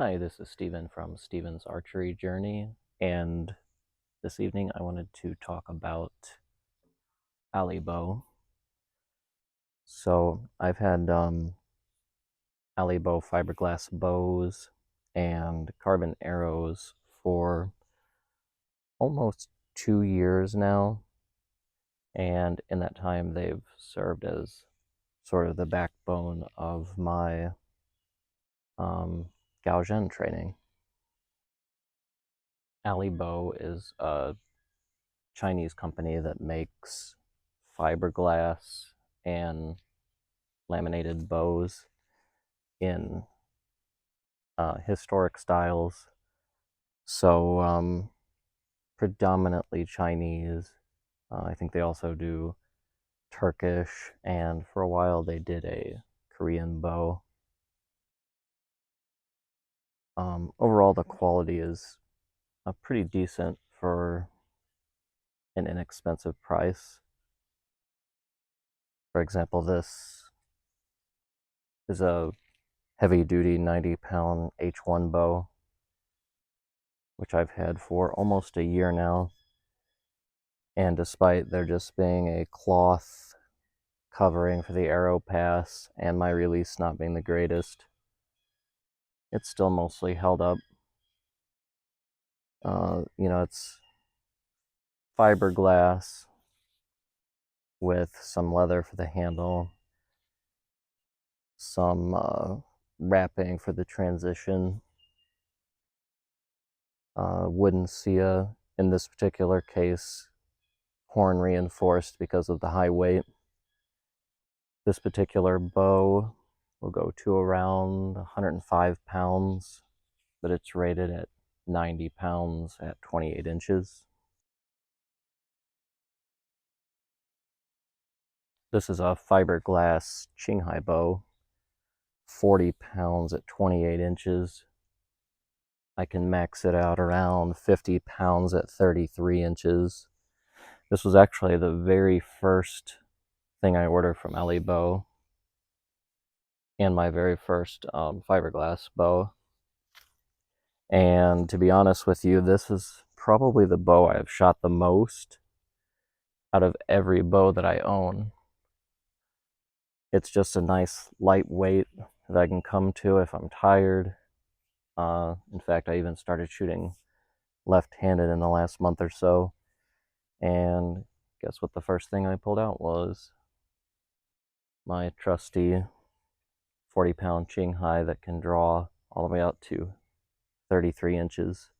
Hi, this is Steven from Steven's Archery Journey, and this evening I wanted to talk about Alibow. So I've had Alibow fiberglass bows and carbon arrows for almost 2 years now, and in that time they've served as sort of the backbone of my Gaozhen training. Alibow is a Chinese company that makes fiberglass and laminated bows in historic styles. So predominantly Chinese. I think they also do Turkish, and for a while they did a Korean bow. Overall, the quality is pretty decent for an inexpensive price. For example, this is a heavy-duty 90-pound H1 bow, which I've had for almost a year now. And despite there just being a cloth covering for the arrow pass and my release not being the greatest, it's still mostly held up. It's fiberglass with some leather for the handle, some wrapping for the transition, wooden sia, in this particular case, horn reinforced because of the high weight. This particular bow will go to around 105 pounds, but it's rated at 90 pounds at 28 inches. This is a fiberglass Qinghai bow, 40 pounds at 28 inches. I can max it out around 50 pounds at 33 inches. This was actually the very first thing I ordered from Alibow, and my very first fiberglass bow. And to be honest with you, this is probably the bow I have shot the most out of every bow that I own. It's just a nice lightweight that I can come to if I'm tired. In fact, I even started shooting left-handed in the last month or so. And guess what the first thing I pulled out was? My trusty 40-pound Qinghai that can draw all the way out to 33 inches.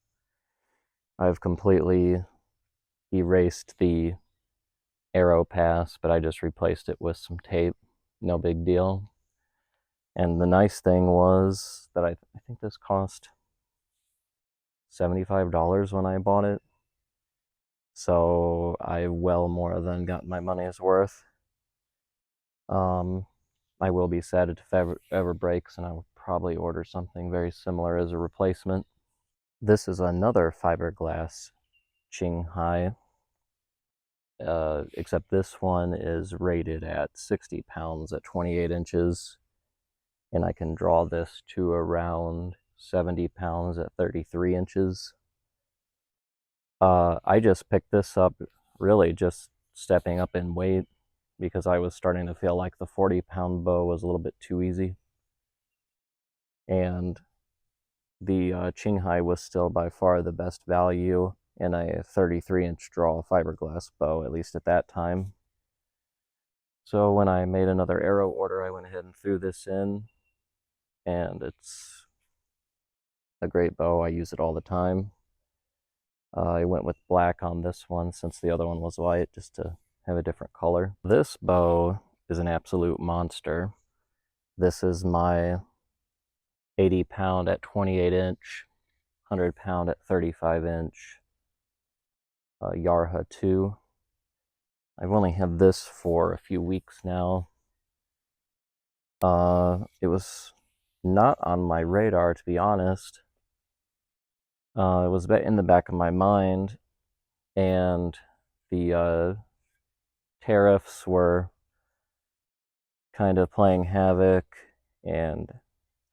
I've completely erased the arrow pass, but I just replaced it with some tape. No big deal. And the nice thing was that I think this cost $75 when I bought it. So I well more than got my money's worth. I will be sad if it ever breaks, and I will probably order something very similar as a replacement. This is another fiberglass Qinghai, except this one is rated at 60 pounds at 28 inches, and I can draw this to around 70 pounds at 33 inches. I just picked this up really just stepping up in weight because I was starting to feel like the 40-pound bow was a little bit too easy. And the Qinghai was still by far the best value in a 33-inch draw fiberglass bow, at least at that time. So when I made another arrow order, I went ahead and threw this in, and it's a great bow. I use it all the time. I went with black on this one since the other one was white, just to have a different color. This bow is an absolute monster. This is my 80-pound at 28 inch, 100-pound at 35 inch Yarha2. I've only had this for a few weeks now. It was not on my radar, to be honest. It was in the back of my mind, and the tariffs were kind of playing havoc, and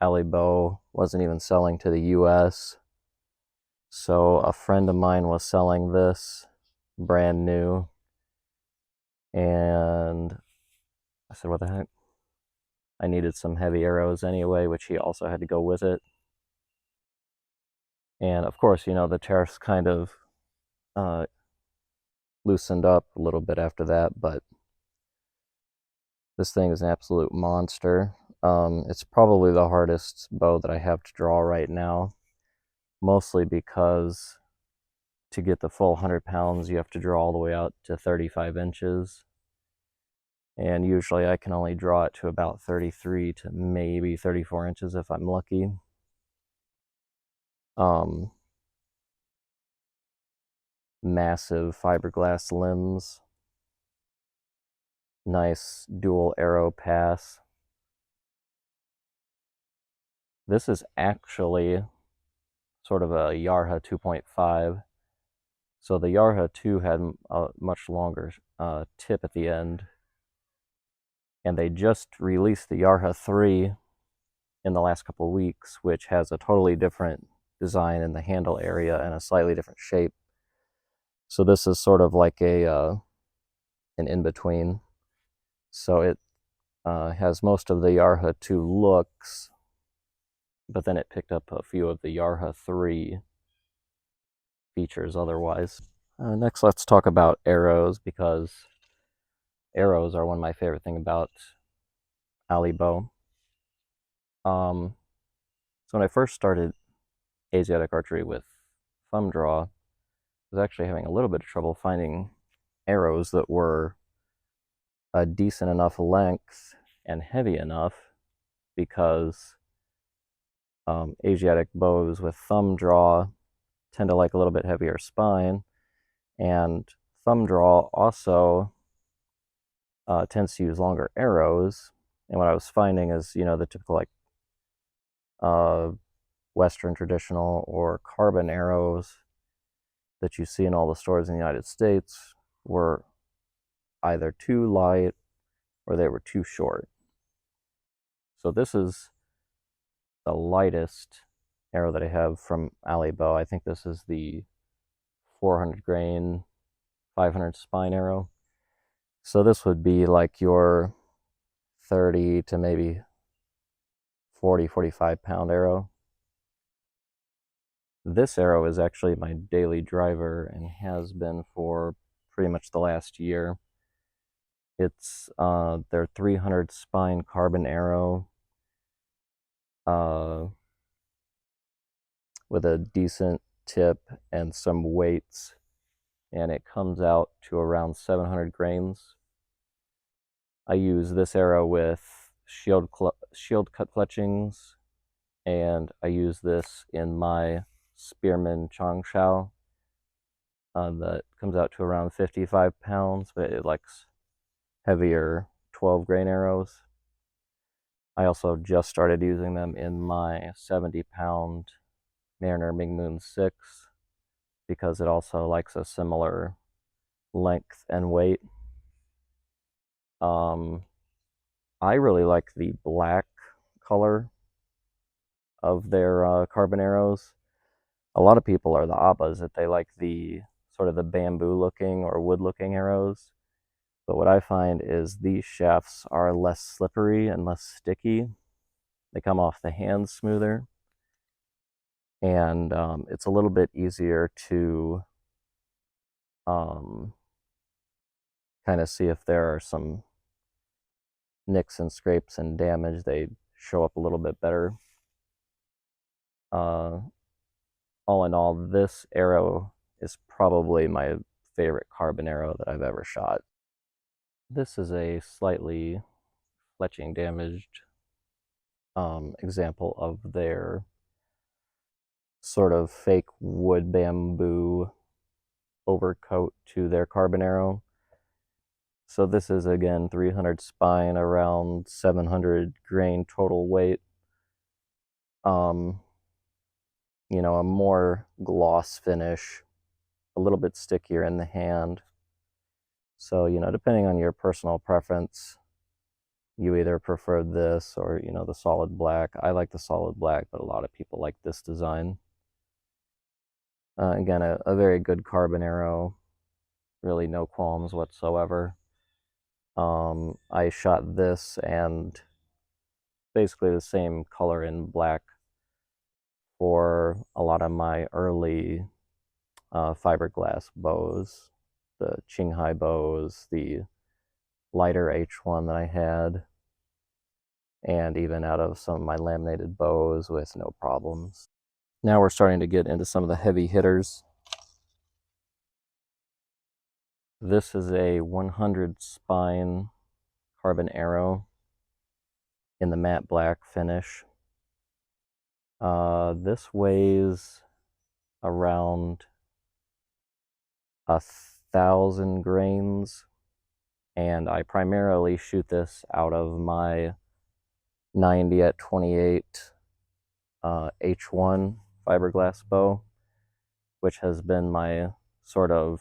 Alibow wasn't even selling to the US. So a friend of mine was selling this brand new, and I said, what the heck? I needed some heavy arrows anyway, which he also had to go with it. And of course, you know, the tariffs kind of loosened up a little bit after that, but this thing is an absolute monster. It's probably the hardest bow that I have to draw right now, mostly because to get the full 100 pounds, you have to draw all the way out to 35 inches. And usually I can only draw it to about 33 to maybe 34 inches if I'm lucky. Massive fiberglass limbs, nice dual arrow pass. This is actually sort of a Yarha 2.5. So the Yarha 2 had a much longer tip at the end, and they just released the Yarha 3 in the last couple of weeks, which has a totally different design in the handle area and a slightly different shape. So this is sort of like an in-between. So it has most of the Yarha 2 looks, but then it picked up a few of the Yarha 3 features otherwise. Next, let's talk about arrows, because arrows are one of my favorite things about Alibow. So when I first started Asiatic archery with thumb draw, I was actually having a little bit of trouble finding arrows that were a decent enough length and heavy enough, because Asiatic bows with thumb draw tend to like a little bit heavier spine, and thumb draw also tends to use longer arrows. And what I was finding is, you know, the typical like Western traditional or carbon arrows that you see in all the stores in the United States were either too light or they were too short. So this is the lightest arrow that I have from Alibow. I think this is the 400 grain, 500 spine arrow. So this would be like your 30 to maybe 40, 45 pound arrow. This arrow is actually my daily driver and has been for pretty much the last year. It's their 300 spine carbon arrow with a decent tip and some weights, and it comes out to around 700 grains. I use this arrow with shield cut fletchings, and I use this in my Spearman Changsha that comes out to around 55 pounds, but it likes heavier 12 grain arrows. I also just started using them in my 70-pound Mariner Ming Moon 6 because it also likes a similar length and weight. I really like the black color of their carbon arrows. A lot of people are the opposite. They like the sort of the bamboo looking or wood looking arrows. But what I find is these shafts are less slippery and less sticky. They come off the hand smoother. And it's a little bit easier to kind of see if there are some nicks and scrapes and damage. They show up a little bit better. All in all, this arrow is probably my favorite carbon arrow that I've ever shot. This is a slightly fletching damaged example of their sort of fake wood bamboo overcoat to their carbon arrow. So this is again 300 spine, around 700 grain total weight. You know, a more gloss finish, a little bit stickier in the hand. So, you know, depending on your personal preference, you either prefer this or, you know, the solid black. I like the solid black, but a lot of people like this design. Again, a very good carbon arrow, really no qualms whatsoever. I shot this and basically the same color in black for a lot of my early fiberglass bows, the Qinghai bows, the lighter H1 that I had, and even out of some of my laminated bows with no problems. Now we're starting to get into some of the heavy hitters. This is a 100 spine carbon arrow in the matte black finish. This weighs around 1,000 grains, and I primarily shoot this out of my 90 at 28 H1 fiberglass bow, which has been my sort of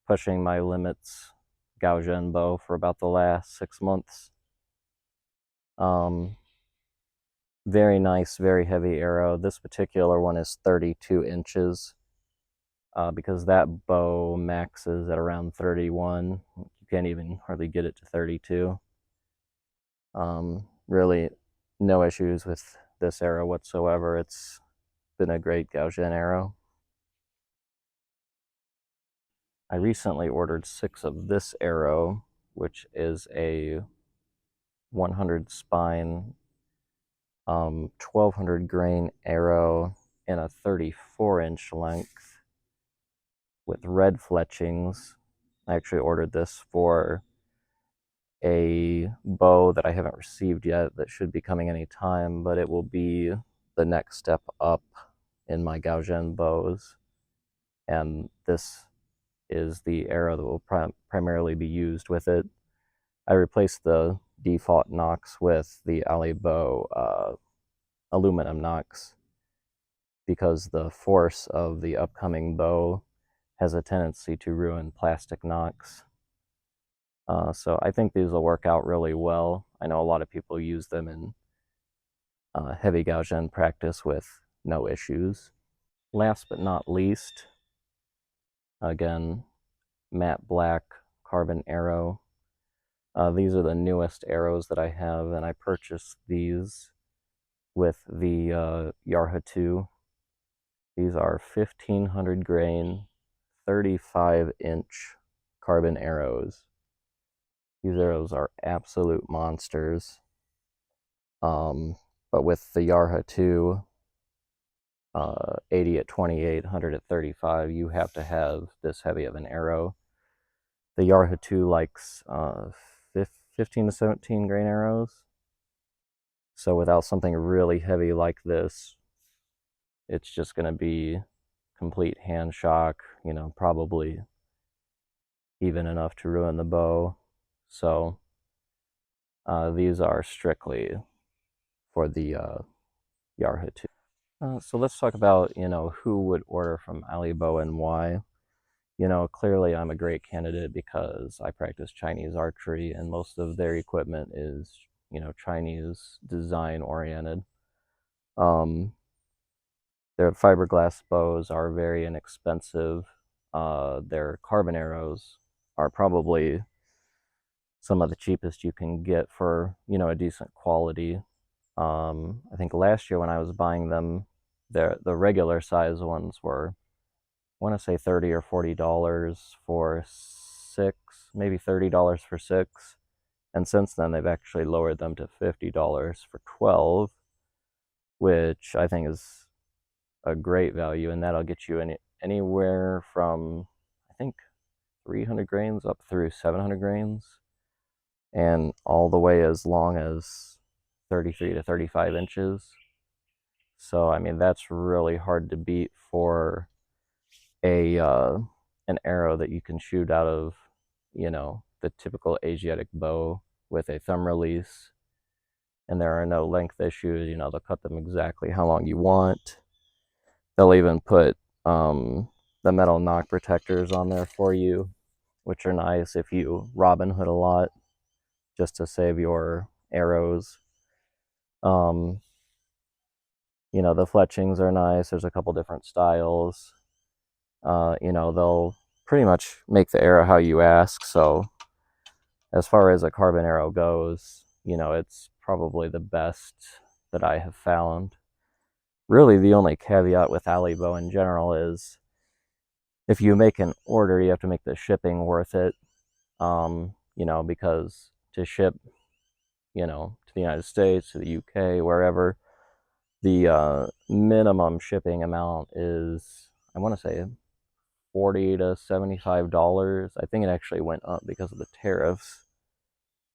pushing my limits Gaogen bow for about the last 6 months. Very nice, very heavy arrow. This particular one is 32 inches because that bow maxes at around 31. You can't even hardly get it to 32. Really no issues with this arrow whatsoever. It's been a great Gaogen arrow. I recently ordered 6 of this arrow, which is a 100 spine 1200 grain arrow in a 34-inch length with red fletchings. I actually ordered this for a bow that I haven't received yet that should be coming anytime, but it will be the next step up in my Gaogen bows. And this is the arrow that will primarily be used with it. I replaced the default nocks with the Alibow aluminum nocks because the force of the upcoming bow has a tendency to ruin plastic nocks. So I think these will work out really well. I know a lot of people use them in heavy Gaogen practice with no issues. Last but not least, again, matte black carbon arrow. These are the newest arrows that I have, and I purchased these with the Yarha2. These are 1,500 grain, 35-inch carbon arrows. These arrows are absolute monsters. But with the Yarha2, 80 at 28, 100 at 35, you have to have this heavy of an arrow. The Yarha2 likes 15 to 17 grain arrows. So without something really heavy like this, it's just going to be complete hand shock, you know, probably even enough to ruin the bow. So these are strictly for the Yarha2. So let's talk about, you know, who would order from Alibow and why. You know, clearly I'm a great candidate because I practice Chinese archery and most of their equipment is, you know, Chinese design oriented. Their fiberglass bows are very inexpensive. Their carbon arrows are probably some of the cheapest you can get for, you know, a decent quality. I think last year when I was buying them, the regular size ones were, I want to say $30 or $40 for 6, maybe $30 for 6. And since then, they've actually lowered them to $50 for 12, which I think is a great value. And that'll get you anywhere from, I think, 300 grains up through 700 grains, and all the way as long as 33 to 35 inches. So, I mean, that's really hard to beat for a an arrow that you can shoot out of, you know, the typical Asiatic bow with a thumb release. And there are no length issues. You know, they'll cut them exactly how long you want. They'll even put the metal knock protectors on there for you, which are nice if you Robin Hood a lot, just to save your arrows. You know, the fletchings are nice. There's a couple different styles. You know, they'll pretty much make the arrow how you ask. So as far as a carbon arrow goes, you know, it's probably the best that I have found. Really, the only caveat with Alibow in general is if you make an order, you have to make the shipping worth it. You know, because to ship, you know, to the United States, to the UK, wherever, the minimum shipping amount is, I want to say, $40 to $75. I think it actually went up because of the tariffs.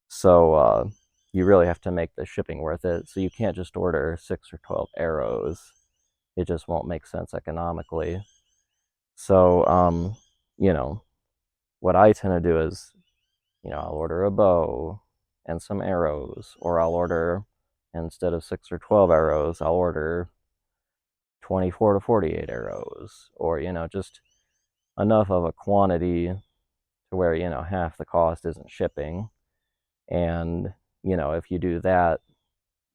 So you really have to make the shipping worth it. So you can't just order 6 or 12 arrows. It just won't make sense economically. So, you know, what I tend to do is, you know, I'll order a bow and some arrows, or I'll order, instead of 6 or 12 arrows, I'll order 24 to 48 arrows, or, you know, just enough of a quantity to where, you know, half the cost isn't shipping. And, you know, if you do that,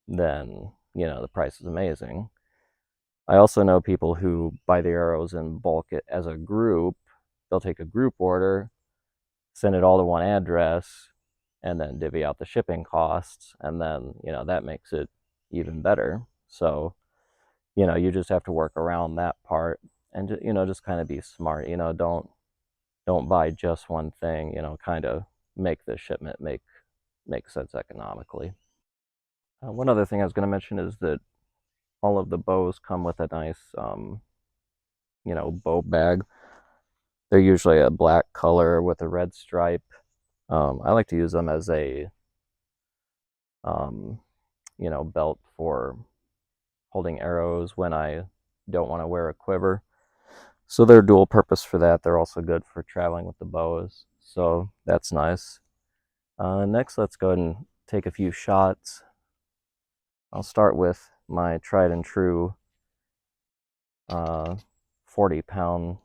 then, you know, the price is amazing. I also know people who buy the arrows in bulk as a group. They'll take a group order, send it all to one address, and then divvy out the shipping costs. And then, you know, that makes it even better. So, you know, you just have to work around that part and, you know, just kind of be smart. You know, don't buy just one thing, you know, kind of make the shipment make sense economically. One other thing I was going to mention is that all of the bows come with a nice, you know, bow bag. They're usually a black color with a red stripe. I like to use them as a, um, you know, belt for holding arrows when I don't want to wear a quiver. So they're dual purpose for that. They're also good for traveling with the bows. So that's nice. Next, let's go ahead and take a few shots. I'll start with my tried and true 40-pound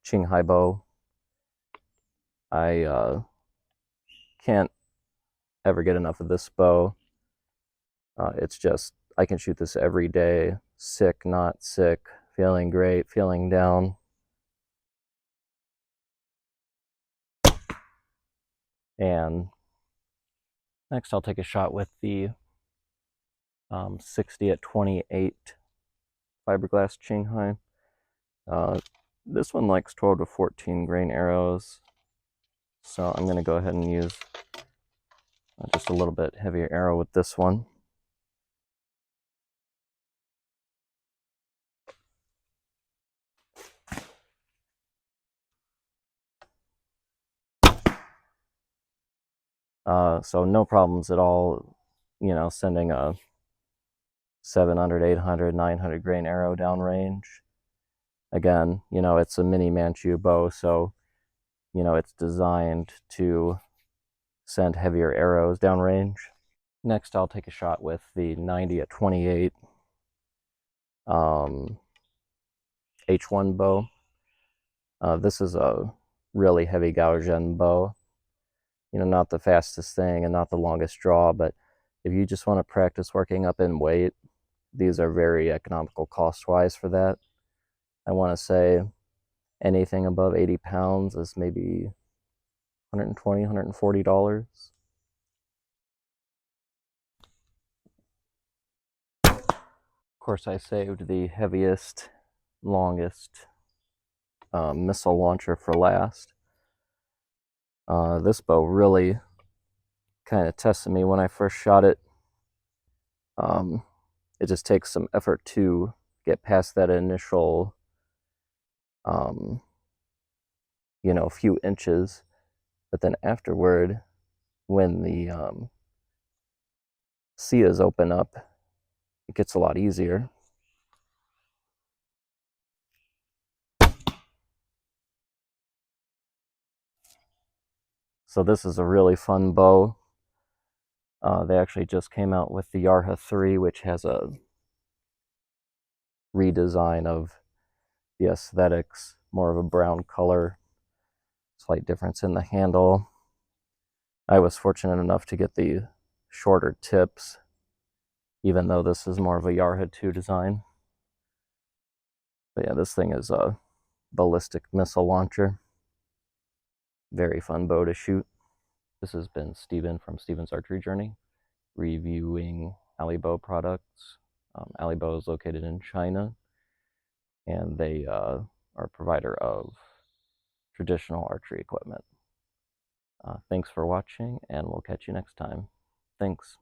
Qinghai bow. I can't ever get enough of this bow. It's just, I can shoot this every day, sick, not sick, feeling great, feeling down. And next I'll take a shot with the 60 at 28 fiberglass Qinghai. This one likes 12 to 14 grain arrows, so I'm going to go ahead and use just a little bit heavier arrow with this one. So no problems at all, you know, sending a 700, 800, 900 grain arrow downrange. Again, you know, it's a mini Manchu bow, so, you know, it's designed to send heavier arrows downrange. Next, I'll take a shot with the 90 at 28 H1 bow. This is a really heavy Gaojian bow. You know, not the fastest thing and not the longest draw, but if you just want to practice working up in weight, these are very economical cost-wise for that. I want to say anything above 80 pounds is maybe $120, $140. Of course, I saved the heaviest, longest missile launcher for last. This bow really kind of tested me when I first shot it. It just takes some effort to get past that initial, you know, few inches, but then afterward, when the SIAs open up, it gets a lot easier. So this is a really fun bow. They actually just came out with the Yarha2, which has a redesign of the aesthetics, more of a brown color, slight difference in the handle. I was fortunate enough to get the shorter tips, even though this is more of a Yarha2 design. But yeah, this thing is a ballistic missile launcher. Very fun bow to shoot. This has been Steven from Steven's Archery Journey, reviewing Alibow products. Alibow is located in China, and they are a provider of traditional archery equipment. Thanks for watching, and we'll catch you next time. Thanks.